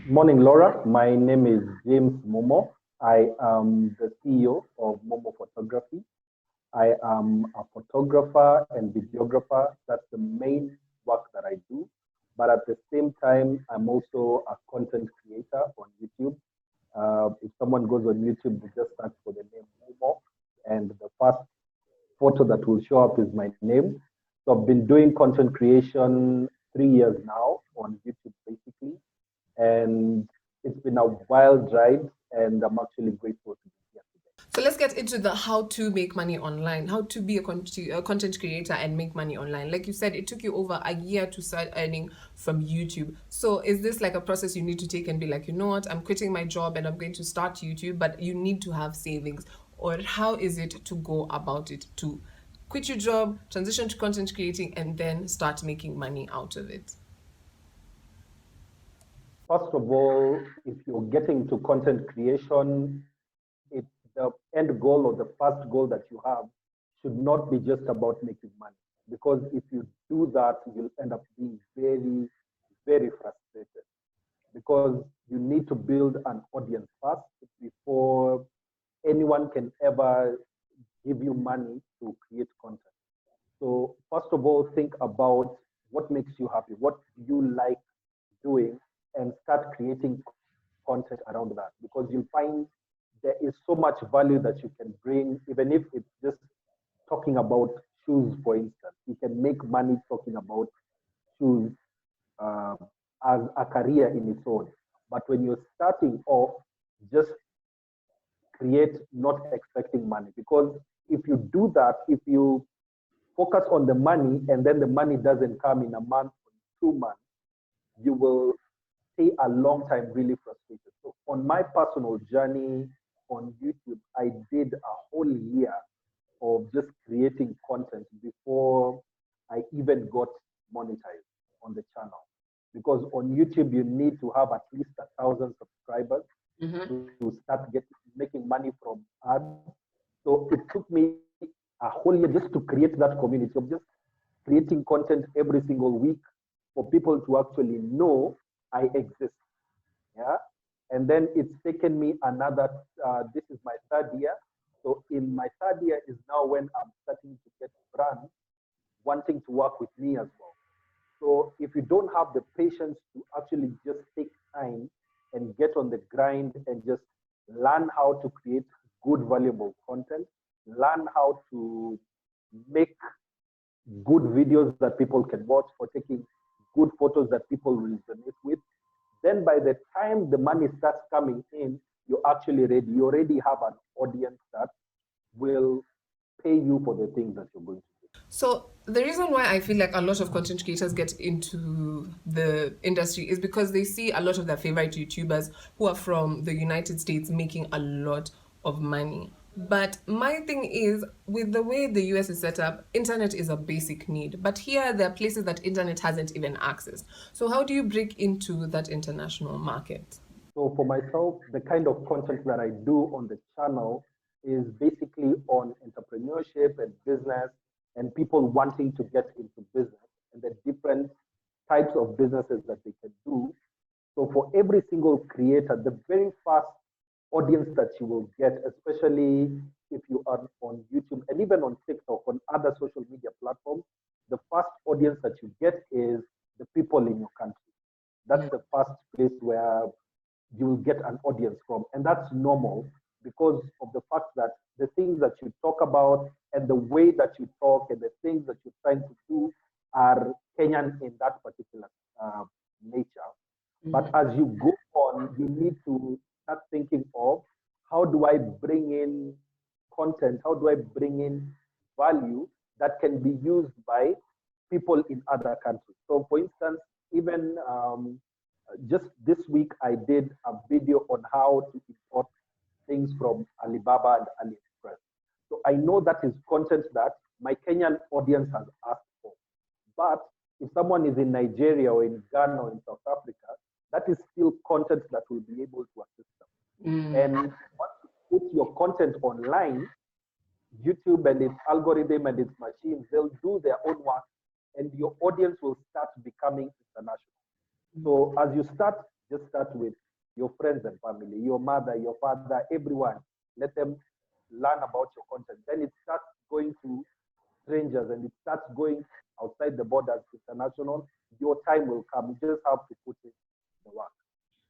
Morning, Laura. My name is James Momo. I am the CEO of Momo Photography. I am a photographer and videographer. That's the main work that I do. But at the same time, I'm also a content creator on YouTube. If someone goes on YouTube, they just search for the name Momo, and the first photo that will show up is my name. So I've been doing content creation 3 years now on YouTube, basically, and it's been a wild ride, and I'm actually grateful to be here today. So let's get into the how to make money online, how to be a content creator and make money online. Like you said, it took you over a year to start earning from YouTube. So is this like a process you need to take and be like, you know what, I'm quitting my job and I'm going to start YouTube, but you need to have savings? Or how is it to go about it to quit your job, transition to content creating, and then start making money out of it? First of all, if you're getting to content creation, it's the end goal or the first goal that you have should not be just about making money. Because if you do that, you'll end up being very, very frustrated. Because you need to build an audience first before anyone can ever give you money to create content. So first of all, think about what makes you happy, what you like doing, and start creating content around that, because you'll find there is so much value that you can bring, even if it's just talking about shoes, for instance. You can make money talking about shoes uh, as a career in its own. But when you're starting off, just create not expecting money. Because if you do that, if you focus on the money and then the money doesn't come in a month or 2 months, you will stay a long time really frustrated. So on my personal journey on YouTube, I did a whole year of just creating content before I even got monetized on the channel. Because on YouTube, you need to have at least 1,000 subscribers Mm-hmm. to start making money from ads. So it took me a whole year just to create that community of just creating content every single week for people to actually know I exist. Yeah. And then it's taken me another, this is my third year. So in my third year is now when I'm starting to get brands wanting to work with me as well. So if you don't have the patience to actually just take time and get on the grind and just learn how to create good, valuable content, learn how to make good videos that people can watch, or taking good photos that people will resonate with, then by the time the money starts coming in, you're actually ready. You already have an audience that will pay you for the things that you're going to do. So the reason why I feel like a lot of content creators get into the industry is because they see a lot of their favorite YouTubers who are from the United States making a lot of money. But my thing is, with the way the US is set up, internet is a basic need. But here, there are places that internet hasn't even accessed. So how do you break into that international market? So for myself, the kind of content that I do on the channel is basically on entrepreneurship and business, and people wanting to get into business and the different types of businesses that they can do. So for every single creator, the very first audience that you will get, especially if you are on YouTube and even on TikTok, on other social media platforms, the first audience that you get is the people in your country. That's Yeah. the first place where you will get an audience from. And that's normal because of the fact that the things that you talk about and the way that you talk and the things that you're trying to do are Kenyan in that particular nature. But as you go on, you need to start thinking of how do I bring in content, how do I bring in value that can be used by people in other countries. So, for instance, even just this week, I did a video on how to import things from Alibaba and AliExpress. So I know that is content that my Kenyan audience has asked for. But if someone is in Nigeria or in Ghana or in South Africa, that is still content that will be able to assist them. And once you put your content online, YouTube and its algorithm and its machines, they'll do their own work and your audience will start becoming international. So as you start Just start with your friends and family, your mother, your father, everyone. Let them learn about your content. Then it starts going to strangers and it starts going outside the borders, international. Your time will come. You just have to put in the work.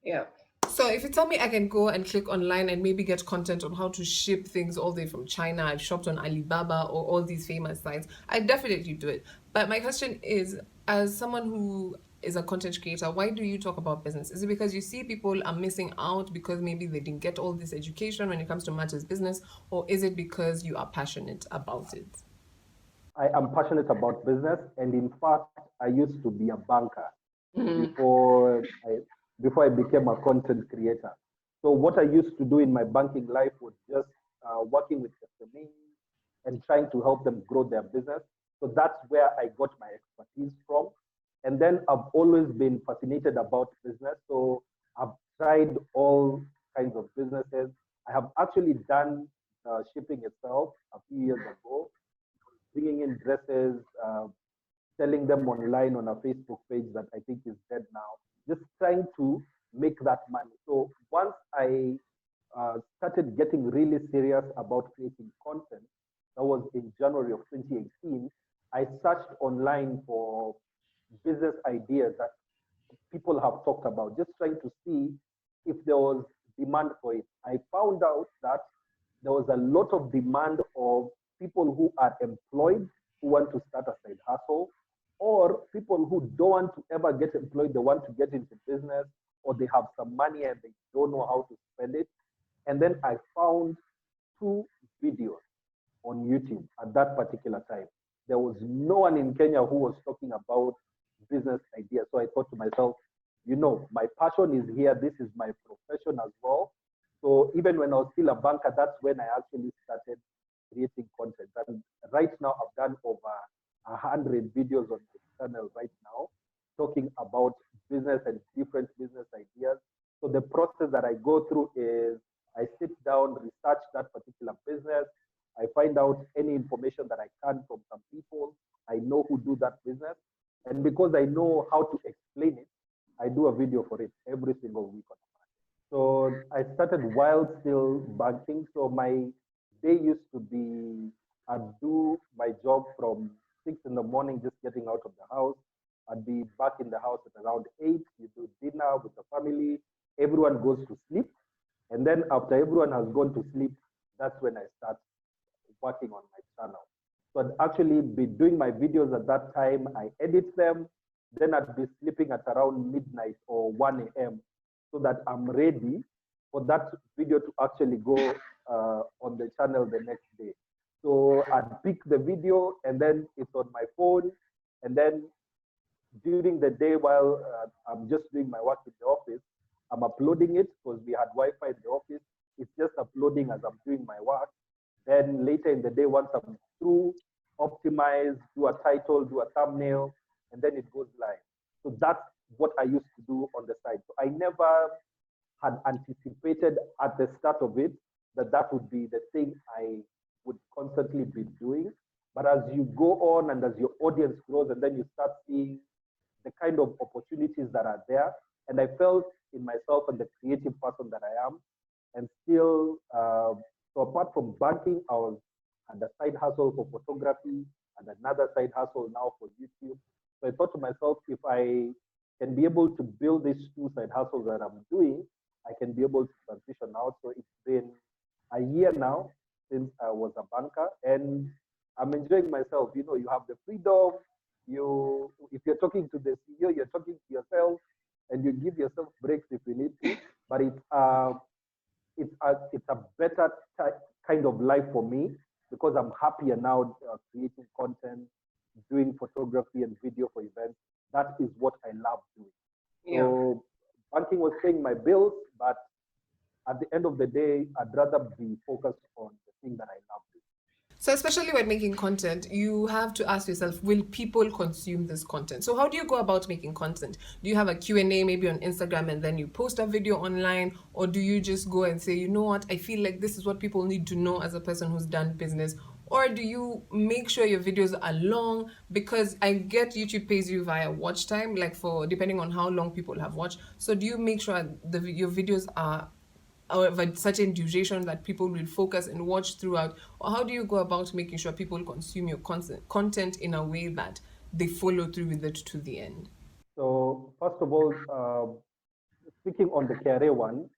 Yeah. So if you tell me I can go and click online and maybe get content on how to ship things all the way from China, I've shopped on Alibaba or all these famous sites, I definitely do it. But my question is, as someone who is a content creator, why do you talk about business? Is it because you see people are missing out because maybe they didn't get all this education when it comes to matters business, or is it because you are passionate about it? I am passionate about business, and in fact, I used to be a banker before I before I became a content creator. So what I used to do in my banking life was just working with SMEs and trying to help them grow their business. So that's where I got my expertise from. And then I've always been fascinated about business. So I've tried all kinds of businesses. I have actually done shipping itself a few years ago, bringing in dresses, selling them online on a Facebook page that I think is dead now, just trying to make that money. So once I started getting really serious about creating content, that was in January of 2018, I searched online for business ideas that people have talked about, just trying to see if there was demand for it. I found out that there was a lot of demand of people who are employed who want to start a side hustle, or people who don't want to ever get employed, they want to get into business, or they have some money and they don't know how to spend it. And then I found two videos on YouTube at that particular time. There was no one in Kenya who was talking about business ideas. So I thought to myself, my passion is here. This is my profession as well. So even when I was still a banker, that's when I actually started creating content. And right now, I've done over 100 videos on the channel right now, talking about business and different business ideas. So the process that I go through is I sit down, research that particular business. I find out any information that I can from some people. I know who do that business. And because I know how to explain it, I do a video for it every single week. So I started while still banking. So my day used to be I'd do my job from 6 in the morning, just getting out of the house. I'd be back in the house at around 8. You do dinner with the family. Everyone goes to sleep. And then after everyone has gone to sleep, that's when I start working on my channel. So I'd actually be doing my videos at that time. I edit them. Then I'd be sleeping at around midnight or 1 a.m. so that I'm ready for that video to actually go on the channel the next day. So I'd pick the video and then it's on my phone. And then during the day while I'm just doing my work in the office, I'm uploading it because we had Wi-Fi in the office. It's just uploading as I'm doing my work. Then later in the day, once I'm through, optimize, do a title, do a thumbnail, and then it goes live. So that's what I used to do on the side. So I never had anticipated at the start of it that that would be the thing I would constantly be doing. But as you go on and as your audience grows, and then you start seeing the kind of opportunities that are there, and I felt in myself and the creative person that I am, and still, so apart from banking, I was had a side hustle for photography and another side hustle now for YouTube. So I thought to myself, if I can be able to build these two side hustles that I'm doing, I can be able to transition out. So it's been a year now since I was a banker, and I'm enjoying myself. You have the freedom. If you're talking to the CEO, you're talking to yourself, and you give yourself breaks if you need to. But it's a better kind of life for me because I'm happier now creating content, doing photography and video for events. That is what I love doing. Yeah. So banking was paying my bills, but at the end of the day, I'd rather be focused on the thing that I love doing. So especially when making content, you have to ask yourself, will people consume this content? So how do you go about making content? Do you have a Q&A maybe on Instagram and then you post a video online? Or do you just go and say, you know what, I feel like this is what people need to know as a person who's done business Or do you make sure your videos are long? Because I get YouTube pays you via watch time, like for depending on how long people have watched. So do you make sure your videos are of a certain duration that people will focus and watch throughout? Or how do you go about making sure people consume your content in a way that they follow through with it to the end? So first of all, speaking on the career one,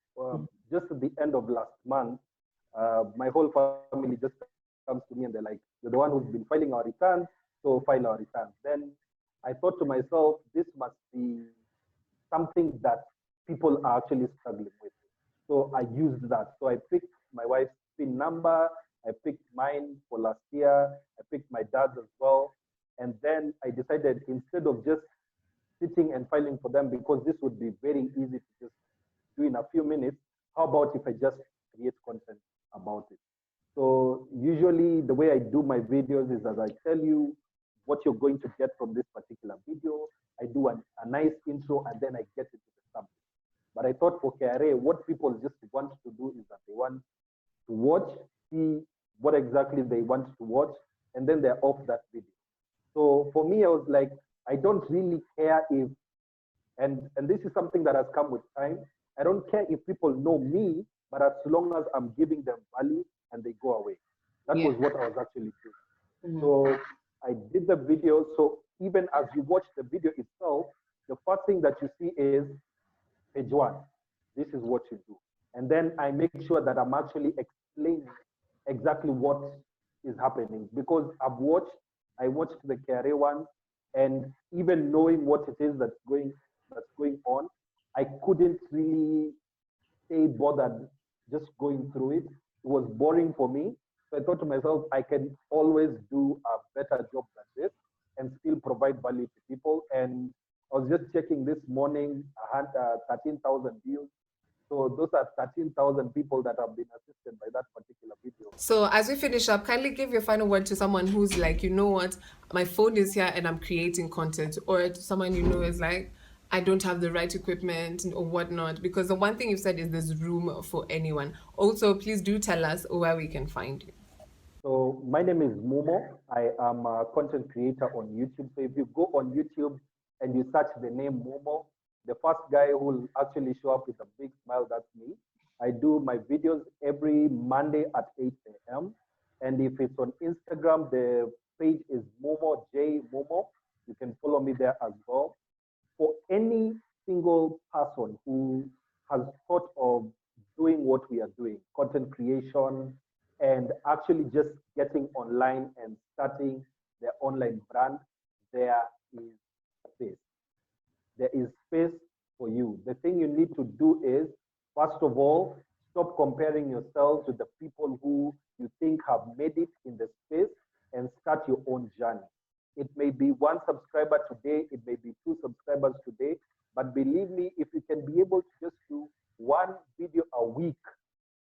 just at the end of last month, my whole family just comes to me and they're like, "You're the one who's been filing our returns, so file our returns." Then I thought to myself, this must be something that people are actually struggling with. So I used that. So I picked my wife's PIN number, I picked mine for last year, I picked my dad's as well. And then I decided instead of just sitting and filing for them, because this would be very easy to just do in a few minutes, how about if I just create content about it? So usually the way I do my videos is as I tell you what you're going to get from this particular video. I do a nice intro and then I get into the subject. But I thought for KRA, what people just want to do is that they want to watch, see what exactly they want to watch, and then they're off that video. So for me, I was like, I don't really care if, and this is something that has come with time. I don't care if people know me, but as long as I'm giving them value and they go away. That Yeah. was what I was actually doing. So I did the video. So even as you watch the video itself, the first thing that you see is page one. This is what you do. And then I make sure that I'm actually explaining exactly what is happening because I watched the career one, and even knowing what it is that's going on, I couldn't really stay bothered just going through it. It was boring for me. So I thought to myself, I can always do a better job than this and still provide value to people. And I was just checking this morning, I had 13,000 views. So those are 13,000 people that have been assisted by that particular video. So as we finish up, kindly give your final word to someone who's like, you know what, my phone is here and I'm creating content, or to someone you know is like, I don't have the right equipment or whatnot. Because the one thing you've said is there's room for anyone. Also, please do tell us where we can find you. So my name is Momo. I am a content creator on YouTube. So if you go on YouTube and you search the name Momo, the first guy who will actually show up with a big smile, that's me. I do my videos every Monday at 8 a.m. And if it's on Instagram, the page is Momo J Momo. You can follow me there as well. For any single person who has thought of doing what we are doing, content creation, and actually just getting online and starting their online brand, there is space. There is space for you. The thing you need to do is, first of all, stop comparing yourself to the people who you think have made it in the space and start your own journey. It may be one subscriber today, it may be two subscribers today, but believe me, if you can be able to just do one video a week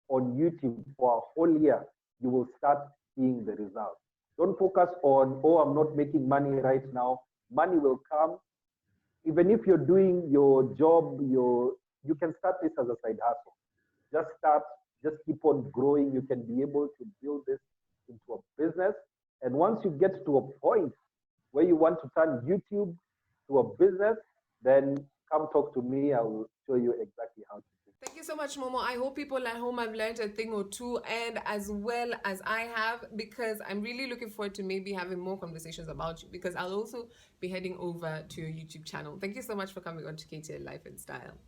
on YouTube for a whole year, you will start seeing the results. Don't focus on, oh, I'm not making money right now. Money will come. Even if you're doing your job, you can start this as a side hustle. Just start, just keep on growing. You can be able to build this into a business. And once you get to a point where you want to turn YouTube to a business, then come talk to me. I will show you exactly how to do it. Thank you so much, Momo. I hope people at home have learned a thing or two, and as well as I have, because I'm really looking forward to maybe having more conversations about you, because I'll also be heading over to your YouTube channel. Thank you so much for coming on to KTL Life and Style.